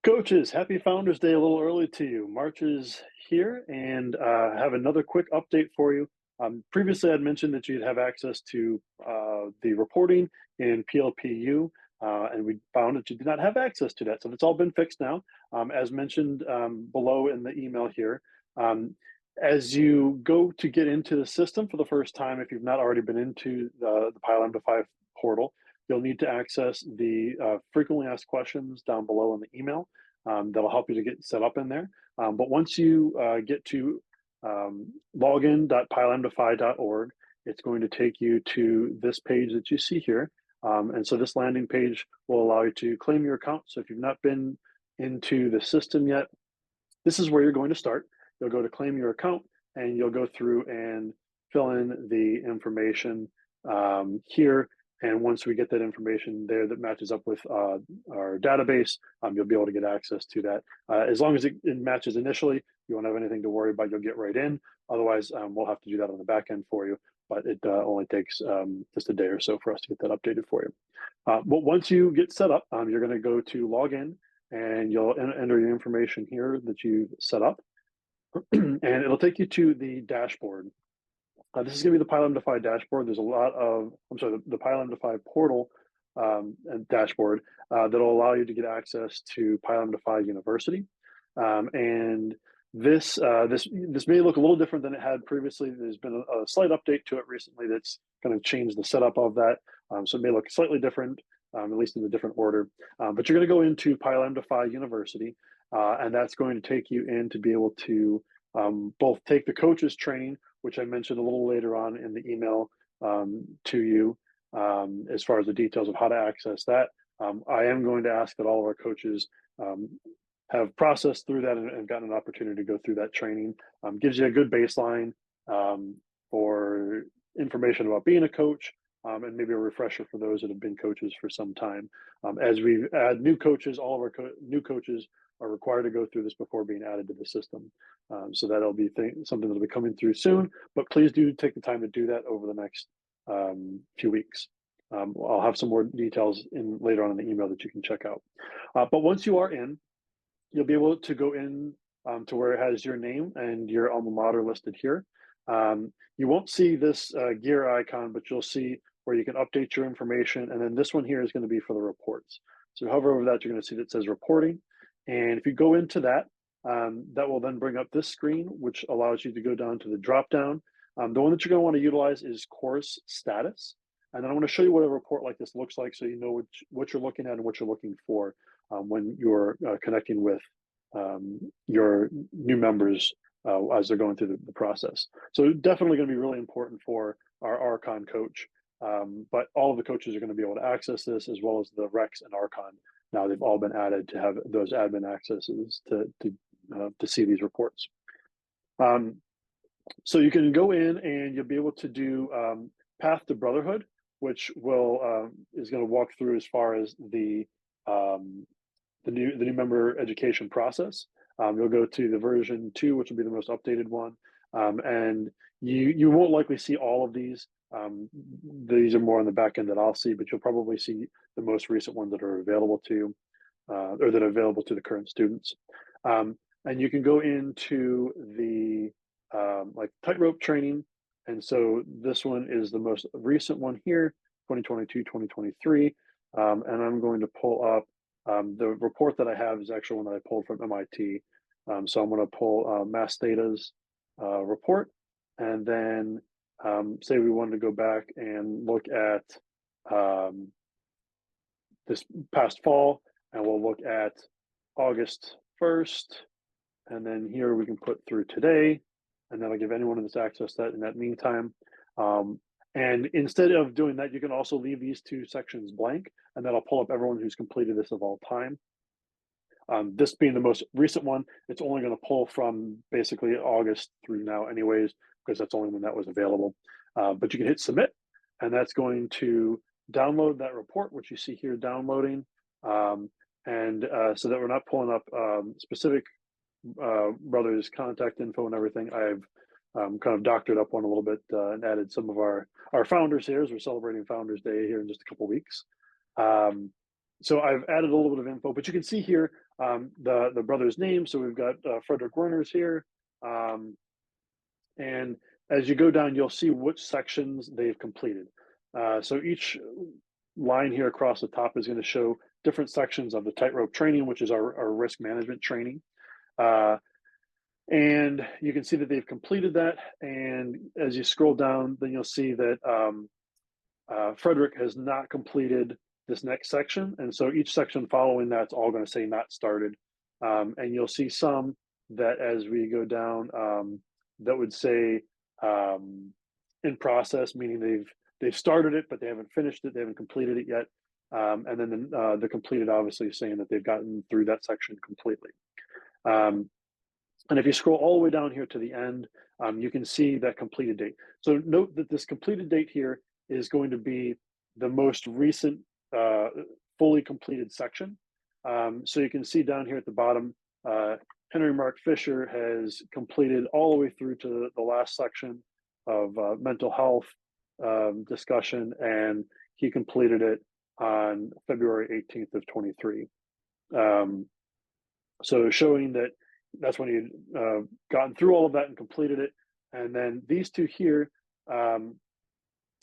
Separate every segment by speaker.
Speaker 1: Coaches, happy Founders Day a little early to you. March is here and have another quick update for you. Previously, I'd mentioned that you'd have access to the reporting in PLPU, and we found that you did not have access to that. So it's all been fixed now. As mentioned below in the email here, um, as you go to get into the system for the first time, if you've not already been into the Pilam to 5 portal, you'll need to access the frequently asked questions down below in the email. That'll help you to get set up in there. But once you get to login.pilamdefy.org, it's going to take you to this page that you see here. And so this landing page will allow you to claim your account. So if you've not been into the system yet, this is where you're going to start. You'll go to claim your account and you'll go through and fill in the information here. And once we get that information there that matches up with our database, you'll be able to get access to that. As long as it matches initially, you won't have anything to worry about. You'll get right in. Otherwise, we'll have to do that on the back end for you. But it only takes just a day or so for us to get that updated for you. But once you get set up, you're going to go to log in and you'll enter your information here that you've set up. And it'll take you to the dashboard. This is going to be the Pilam Defy dashboard. There's a lot of, the Pilam Defy portal and dashboard that'll allow you to get access to Pilam Defy University. And this may look a little different than it had previously. There's been a slight update to it recently that's kind of changed the setup of that. So it may look slightly different, at least in a different order. But you're going to go into Pilam Defy University, and that's going to take you in to be able to both take the coaches training, which I mentioned a little later on in the email to you, as far as the details of how to access that. I am going to ask that all of our coaches have processed through that and gotten an opportunity to go through that training. Gives you a good baseline for information about being a coach, and maybe a refresher for those that have been coaches for some time. As we add new coaches, all of our new coaches are required to go through this before being added to the system. So that'll be something that'll be coming through soon, but please do take the time to do that over the next few weeks. I'll have some more details later on in the email that you can check out. But once you are in, you'll be able to go in to where it has your name and your alma mater listed here. You won't see this gear icon, but you'll see where you can update your information. And then this one here is going to be for the reports. So hover over that, you're going to see that says reporting. And if you go into that, that will then bring up this screen, which allows you to go down to the drop down. The one that you're going to want to utilize is course status. And then I want to show you what a report like this looks like so you know what you're looking at and what you're looking for when you're connecting with your new members as they're going through the process. So definitely going to be really important for our Archon coach. But all of the coaches are going to be able to access this, as well as the Rex and Archon. Now they've all been added to have those admin accesses to see these reports. So you can go in and you'll be able to do Path to Brotherhood, which is going to walk through as far as the new member education process. You'll go to the version 2, which will be the most updated one, and you won't likely see all of these. These are more on the back end that I'll see, but you'll probably see the most recent ones that are available to you, or that are available to the current students. And you can go into the like tightrope training. And so this one is the most recent one here, 2022, 2023. And I'm going to pull up the report that I have is actually one that I pulled from MIT. So I'm going to pull Mass Data's report, and then say we wanted to go back and look at this past fall, and we'll look at August 1st, and then here we can put through today, and that'll give anyone that's access that in that meantime. And instead of doing that, you can also leave these two sections blank, and that'll pull up everyone who's completed this of all time. This being the most recent one, it's only going to pull from basically August through now anyways, because that's only when that was available. But you can hit submit, and that's going to download that report, which you see here downloading. So that we're not pulling up specific brothers' contact info and everything, I've kind of doctored up one a little bit and added some of our founders here, as we're celebrating Founders Day here in just a couple of weeks. So I've added a little bit of info, but you can see here the brother's name. So we've got Frederick Werner's here. Um, and as you go down, you'll see which sections they've completed. So each line here across the top is going to show different sections of the tightrope training, which is our risk management training. And you can see that they've completed that. And as you scroll down, then you'll see that Frederick has not completed this next section. And so each section following that's all going to say not started. And you'll see some that as we go down that would say in process, meaning they've started it, but they haven't finished it, they haven't completed it yet. And then the completed obviously saying that they've gotten through that section completely. And if you scroll all the way down here to the end, you can see that completed date. So note that this completed date here is going to be the most recent fully completed section. So you can see down here at the bottom, Henry Mark Fisher has completed all the way through to the last section of mental health discussion, and he completed it on February 18th of 23. So showing that that's when he gotten through all of that and completed it. And then these two here,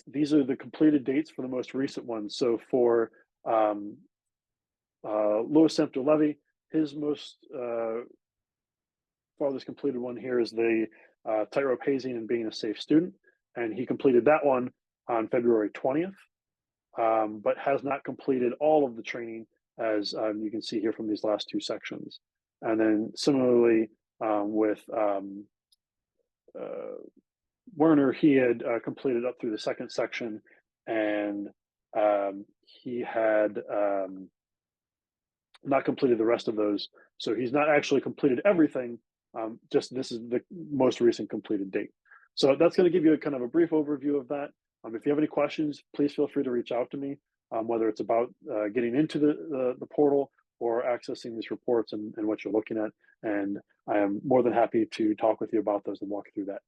Speaker 1: these are the completed dates for the most recent ones. So for Louis Sempter Levy, his most farthest completed one here is the tightrope hazing and being a safe student. And he completed that one on February 20th, but has not completed all of the training, as you can see here from these last two sections. And then similarly with Werner, he had completed up through the second section, and he had not completed the rest of those. So he's not actually completed everything. Just this is the most recent completed date. So that's going to give you a kind of a brief overview of that. If you have any questions, please feel free to reach out to me, whether it's about getting into the portal or accessing these reports and what you're looking at. And I am more than happy to talk with you about those and walk through that.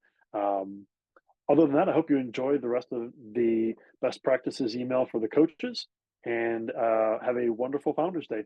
Speaker 1: Other than that, I hope you enjoyed the rest of the best practices email for the coaches, and have a wonderful Founders Day.